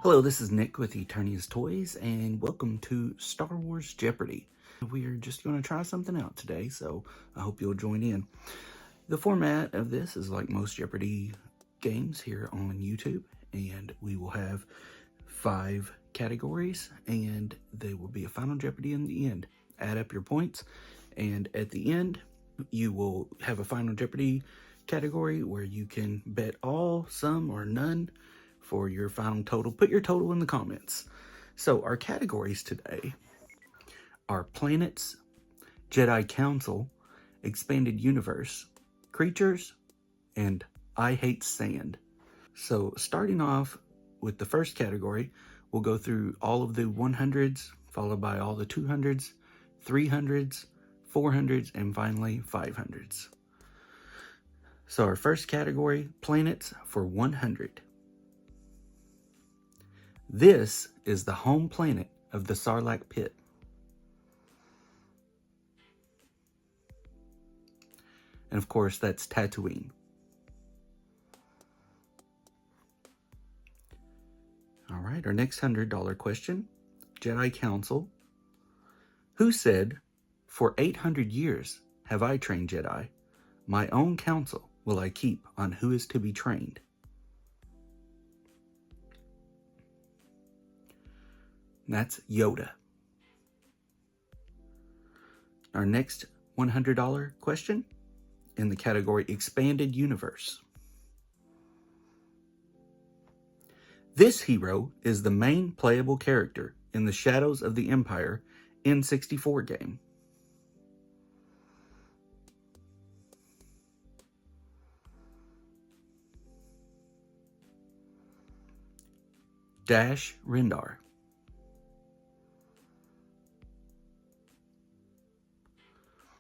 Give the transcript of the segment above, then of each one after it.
Hello, this is Nick with Eternia's Toys, and welcome to Star Wars Jeopardy! We are just going to try something out today, so I hope you'll join in. The format of this is like most Jeopardy games here on YouTube, and we will have 5 categories, and there will be a final Jeopardy in the end. Add up your points, and at the end, you will have a final Jeopardy category where you can bet all, some, or none for your final total. Put your total in the comments. So our categories today are planets, Jedi Council, expanded universe, creatures, and I hate sand. So starting off with the first category, we'll go through all of the 100s, followed by all the 200s, 300s, 400s, and finally 500s. So our first category, planets for 100. This is the home planet of the Sarlacc pit. And of course, that's Tatooine. All right, our next $100 question, Jedi Council. Who said, "For 800 years have I trained Jedi. My own counsel will I keep on who is to be trained"? That's Yoda. Our next $100 question in the category Expanded Universe. This hero is the main playable character in the Shadows of the Empire N64 game. Dash Rendar.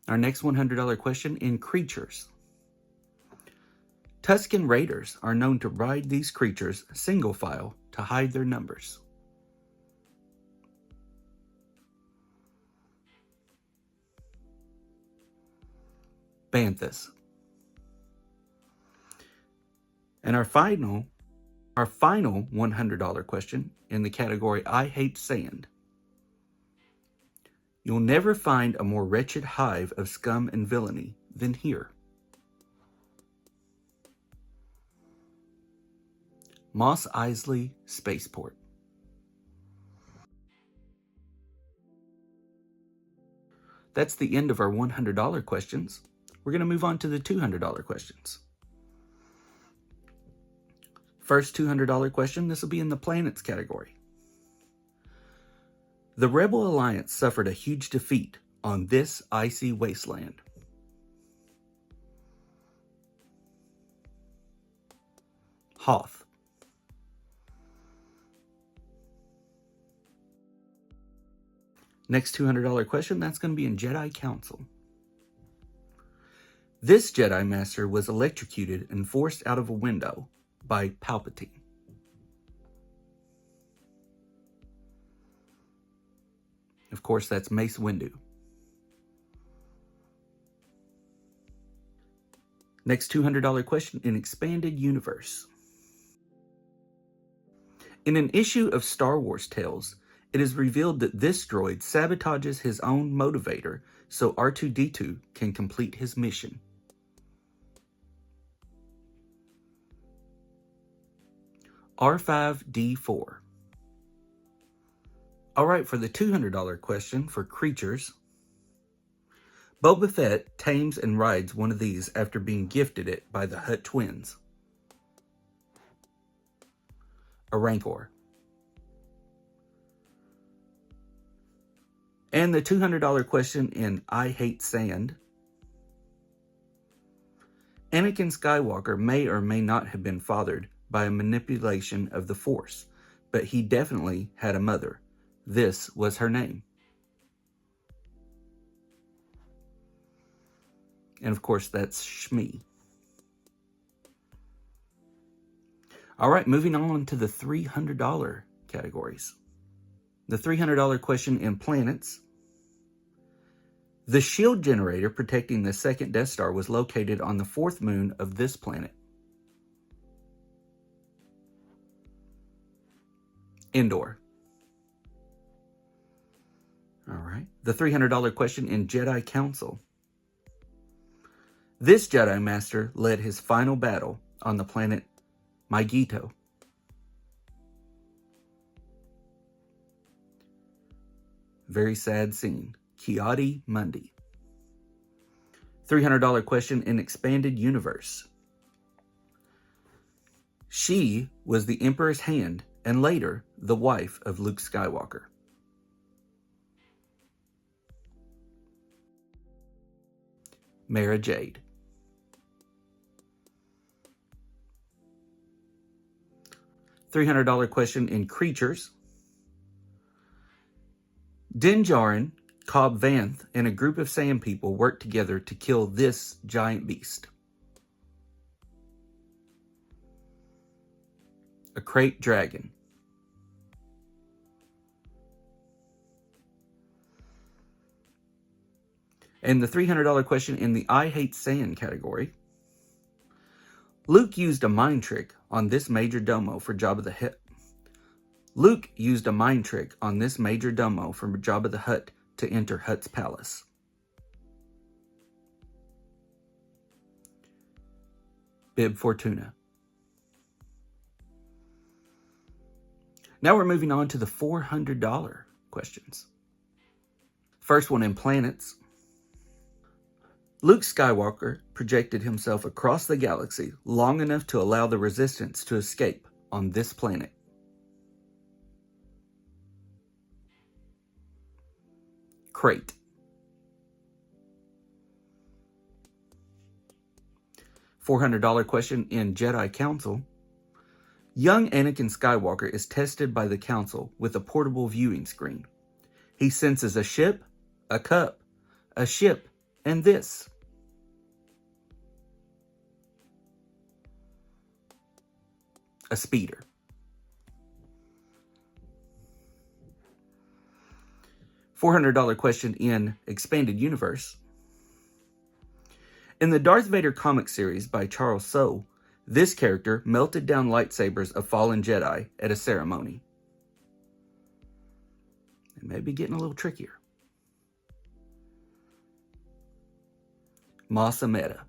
Our next $100 question in creatures. Tusken Raiders are known to ride these creatures single file to hide their numbers. Banthas. And our final $100 question in the category I hate sand. You'll never find a more wretched hive of scum and villainy than here. Mos Eisley Spaceport. That's the end of our $100 questions. We're going to move on to the $200 questions. First $200 question, this will be in the planets category. The Rebel Alliance suffered a huge defeat on this icy wasteland. Hoth. Next $200 question, that's going to be in Jedi Council. This Jedi Master was electrocuted and forced out of a window by Palpatine. Of course, that's Mace Windu. Next $200 question in Expanded Universe. In an issue of Star Wars Tales, it is revealed that this droid sabotages his own motivator so R2-D2 can complete his mission. R5-D4. All right, for the $200 question for creatures, Boba Fett tames and rides one of these after being gifted it by the Hutt twins. A Rancor. And the $200 question in I Hate Sand. Anakin Skywalker may or may not have been fathered by a manipulation of the Force, but he definitely had a mother. This was her name. And of course, that's Shmi. All right, moving on to the $300 categories. The $300 question in planets. The shield generator protecting the second Death Star was located on the 4th moon of this planet. Endor. All right. The $300 question in Jedi Council. This Jedi Master led his final battle on the planet Mygeeto. Very sad scene. Ki-Adi-Mundi. $300 question in Expanded Universe. She was the Emperor's hand and later the wife of Luke Skywalker. Mara Jade. $300 question in Creatures. Din Djarin, Cobb Vanth, and a group of Sand people work together to kill this giant beast. A Krayt Dragon. And the $300 question in the I Hate Sand category. Luke used a mind trick on this major domo for Jabba the Hutt. Luke used a mind trick on this major domo for Jabba the Hutt to enter Hutt's palace. Bib Fortuna. Now we're moving on to the $400 questions. First one in planets. Luke Skywalker projected himself across the galaxy long enough to allow the Resistance to escape on this planet. Krayt. $400 question in Jedi Council. Young Anakin Skywalker is tested by the Council with a portable viewing screen. He senses a ship, a cup, a ship, and this. A speeder. $400 question in Expanded Universe. In the Darth Vader comic series by Charles Soule, this character melted down lightsabers of fallen Jedi at a ceremony. It may be getting a little trickier. Mas Amedda.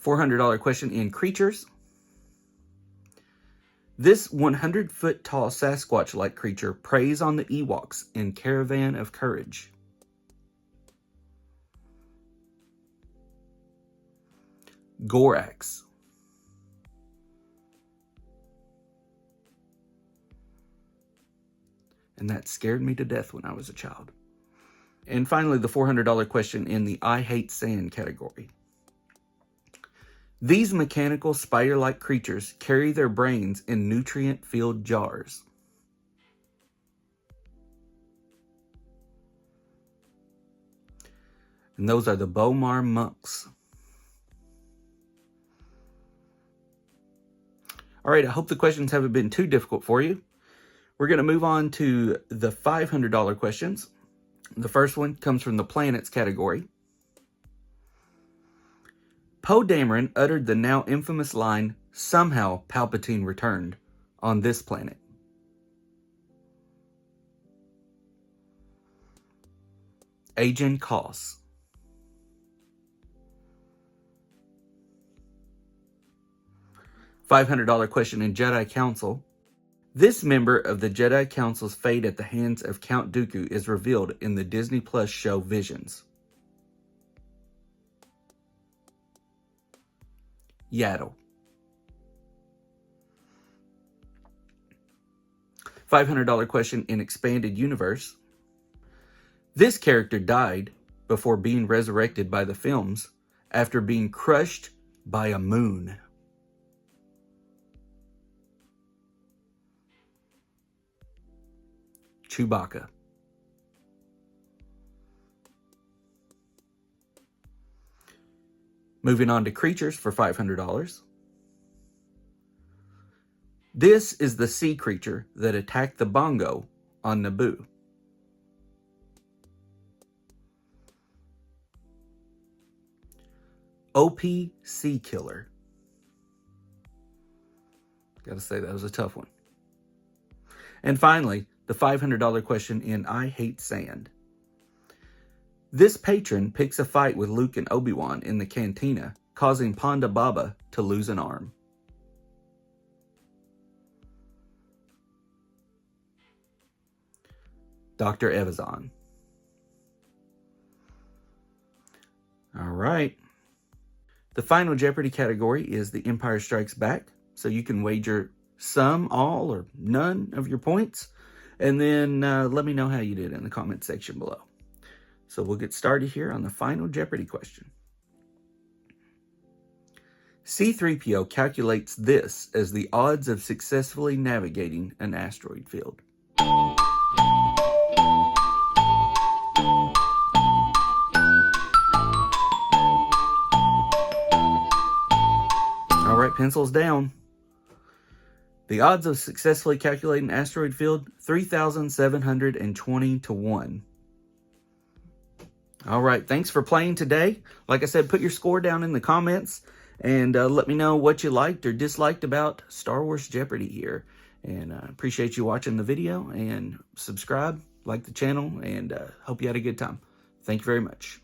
$400 question in Creatures. This 100-foot tall Sasquatch-like creature preys on the Ewoks in Caravan of Courage. Gorax. And that scared me to death when I was a child. And finally, the $400 question in the I Hate Sand category. These mechanical spider-like creatures carry their brains in nutrient-filled jars. And those are the Bomar monks. All right, I hope the questions haven't been too difficult for you. We're going to move on to the $500 questions. The first one comes from the planets category. Poe Dameron uttered the now infamous line, "Somehow Palpatine returned," on this planet. Agen Koss. $500 question in Jedi Council. This member of the Jedi Council's fate at the hands of Count Dooku is revealed in the Disney Plus show Visions. Yaddle. $500 question in Expanded Universe. This character died before being resurrected by the films after being crushed by a moon. Chewbacca. Moving on to Creatures for $500. This is the sea creature that attacked the Bongo on Naboo. OP Sea Killer. Gotta say, that was a tough one. And finally, the $500 question in I Hate Sand. This patron picks a fight with Luke and Obi-Wan in the cantina, causing Ponda Baba to lose an arm. Dr. Evazan. All right. The final Jeopardy category is The Empire Strikes Back, so you can wager some, all, or none of your points, and then let me know how you did in the comment section below. So we'll get started here on the final Jeopardy question. C-3PO calculates this as the odds of successfully navigating an asteroid field. All right, pencils down. The odds of successfully calculating an asteroid field, 3,720 to 1. All right, thanks for playing today. Like I said, put your score down in the comments and let me know what you liked or disliked about Star Wars Jeopardy here. And I appreciate you watching the video, and subscribe, like the channel, and hope you had a good time. Thank you very much.